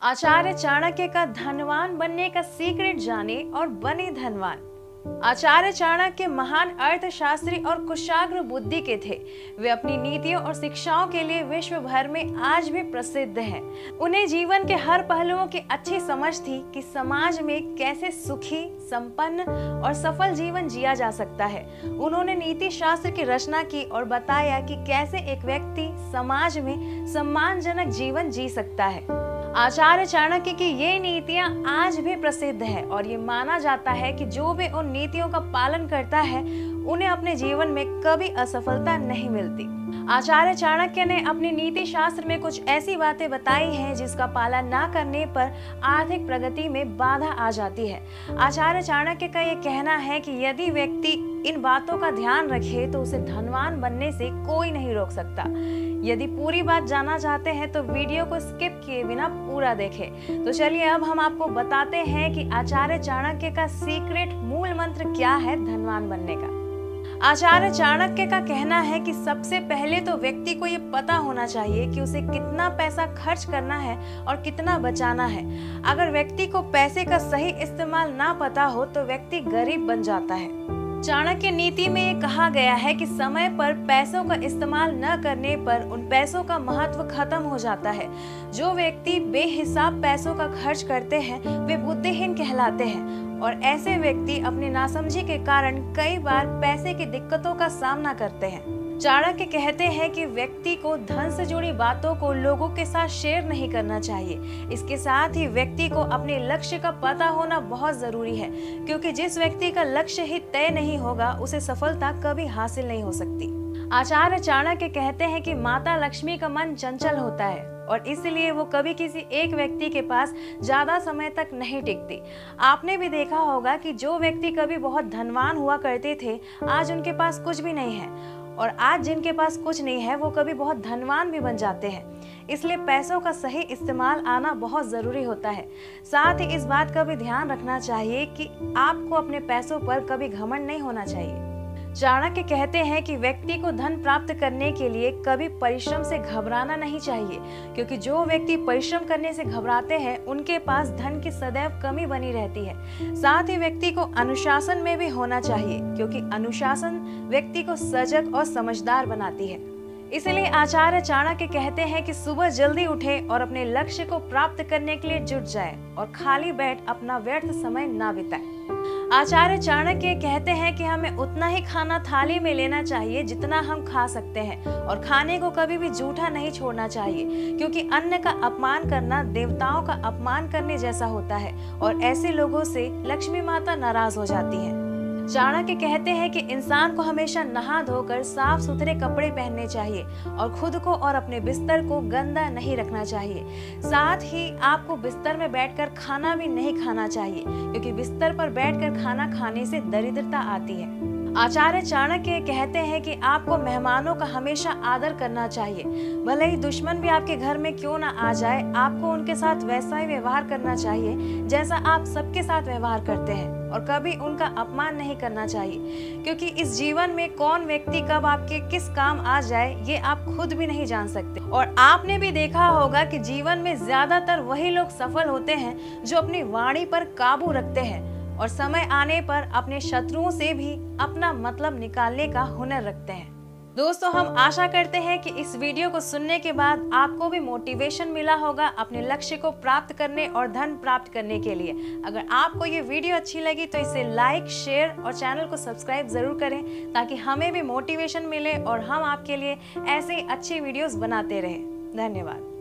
आचार्य चाणक्य का धनवान बनने का सीक्रेट जाने और बने धनवान। आचार्य चाणक्य महान अर्थशास्त्री और कुशाग्र बुद्धि के थे। वे अपनी नीतियों और शिक्षाओं के लिए विश्व भर में आज भी प्रसिद्ध हैं। उन्हें जीवन के हर पहलुओं की अच्छी समझ थी कि समाज में कैसे सुखी, संपन्न और सफल जीवन जिया जा सकता है। उन्होंने नीति शास्त्र की रचना की और बताया कि कैसे एक व्यक्ति समाज में सम्मानजनक जीवन जी सकता है। आचार्य चाणक्य की ये नीतियां आज भी प्रसिद्ध है और ये माना जाता है कि जो भी उन नीतियों का पालन करता है उन्हें अपने जीवन में कभी असफलता नहीं मिलती। आचार्य चाणक्य ने अपनी नीति शास्त्र में कुछ ऐसी बातें बताई हैं जिसका पालन ना करने पर आर्थिक प्रगति में बाधा आ जाती है। आचार्य चाणक्य का ये कहना है कि यदि व्यक्ति इन बातों का ध्यान रखे तो उसे धनवान बनने से कोई नहीं रोक सकता। यदि पूरी बात जानना चाहते हैं तो वीडियो को स्किप किए बिना पूरा देखें। तो चलिए अब हम आपको बताते हैं कि आचार्य चाणक्य का सीक्रेट मूल मंत्र क्या है धनवान बनने का। आचार्य चाणक्य का कहना है कि सबसे पहले तो व्यक्ति को ये पता होना चाहिए कि उसे कितना पैसा खर्च करना है और कितना बचाना है। अगर व्यक्ति को पैसे का सही इस्तेमाल ना पता हो तो व्यक्ति गरीब बन जाता है। चाणक्य नीति में ये कहा गया है कि समय पर पैसों का इस्तेमाल न करने पर उन पैसों का महत्व खत्म हो जाता है। जो व्यक्ति बेहिसाब पैसों का खर्च करते हैं वे बुद्धिहीन कहलाते हैं और ऐसे व्यक्ति अपनी नासमझी के कारण कई बार पैसे की दिक्कतों का सामना करते हैं। चाणक्य कहते हैं कि व्यक्ति को धन से जुड़ी बातों को लोगों के साथ शेयर नहीं करना चाहिए। इसके साथ ही व्यक्ति को अपने लक्ष्य का पता होना बहुत जरूरी है, क्योंकि जिस व्यक्ति का लक्ष्य ही तय नहीं होगा उसे सफलता कभी हासिल नहीं हो सकती। आचार्य चाणक्य कहते हैं कि माता लक्ष्मी का मन चंचल होता है और इसलिए वो कभी किसी एक व्यक्ति के पास ज्यादा समय तक नहीं टिकती। आपने भी देखा होगा कि जो व्यक्ति कभी बहुत धनवान हुआ करते थे आज उनके पास कुछ भी नहीं है, और आज जिनके पास कुछ नहीं है वो कभी बहुत धनवान भी बन जाते हैं। इसलिए पैसों का सही इस्तेमाल आना बहुत जरूरी होता है। साथ ही इस बात का भी ध्यान रखना चाहिए कि आपको अपने पैसों पर कभी घमंड नहीं होना चाहिए। चाणक्य कहते हैं कि व्यक्ति को धन प्राप्त करने के लिए कभी परिश्रम से घबराना नहीं चाहिए, क्योंकि जो व्यक्ति परिश्रम करने से घबराते हैं उनके पास धन की सदैव कमी बनी रहती है। साथ ही व्यक्ति को अनुशासन में भी होना चाहिए, क्योंकि अनुशासन व्यक्ति को सजग और समझदार बनाती है। इसलिए आचार्य चाणक्य कहते हैं कि सुबह जल्दी उठें और अपने लक्ष्य को प्राप्त करने के लिए जुट जाएं और खाली बैठ अपना व्यर्थ समय ना बिताएं। आचार्य चाणक्य कहते हैं कि हमें उतना ही खाना थाली में लेना चाहिए जितना हम खा सकते हैं और खाने को कभी भी जूठा नहीं छोड़ना चाहिए, क्योंकि अन्न का अपमान करना देवताओं का अपमान करने जैसा होता है और ऐसे लोगों से लक्ष्मी माता नाराज हो जाती है। चाणक्य कहते हैं कि इंसान को हमेशा नहा धोकर साफ सुथरे कपड़े पहनने चाहिए और खुद को और अपने बिस्तर को गंदा नहीं रखना चाहिए। साथ ही आपको बिस्तर में बैठकर खाना भी नहीं खाना चाहिए, क्योंकि बिस्तर पर बैठकर खाना खाने से दरिद्रता आती है। आचार्य चाणक्य कहते हैं कि आपको मेहमानों का हमेशा आदर करना चाहिए। भले ही दुश्मन भी आपके घर में क्यों ना आ जाए, आपको उनके साथ वैसा ही व्यवहार करना चाहिए जैसा आप सबके साथ व्यवहार करते हैं और कभी उनका अपमान नहीं करना चाहिए, क्योंकि इस जीवन में कौन व्यक्ति कब आपके किस काम आ जाए ये आप खुद भी नहीं जान सकते। और आपने भी देखा होगा कि जीवन में ज्यादातर वही लोग सफल होते हैं जो अपनी वाणी पर काबू रखते हैं और समय आने पर अपने शत्रुओं से भी अपना मतलब निकालने का हुनर रखते हैं। दोस्तों, हम आशा करते हैं कि इस वीडियो को सुनने के बाद आपको भी मोटिवेशन मिला होगा अपने लक्ष्य को प्राप्त करने और धन प्राप्त करने के लिए। अगर आपको ये वीडियो अच्छी लगी तो इसे लाइक, शेयर और चैनल को सब्सक्राइब जरूर करें, ताकि हमें भी मोटिवेशन मिले और हम आपके लिए ऐसे ही अच्छी वीडियोस बनाते रहें। धन्यवाद।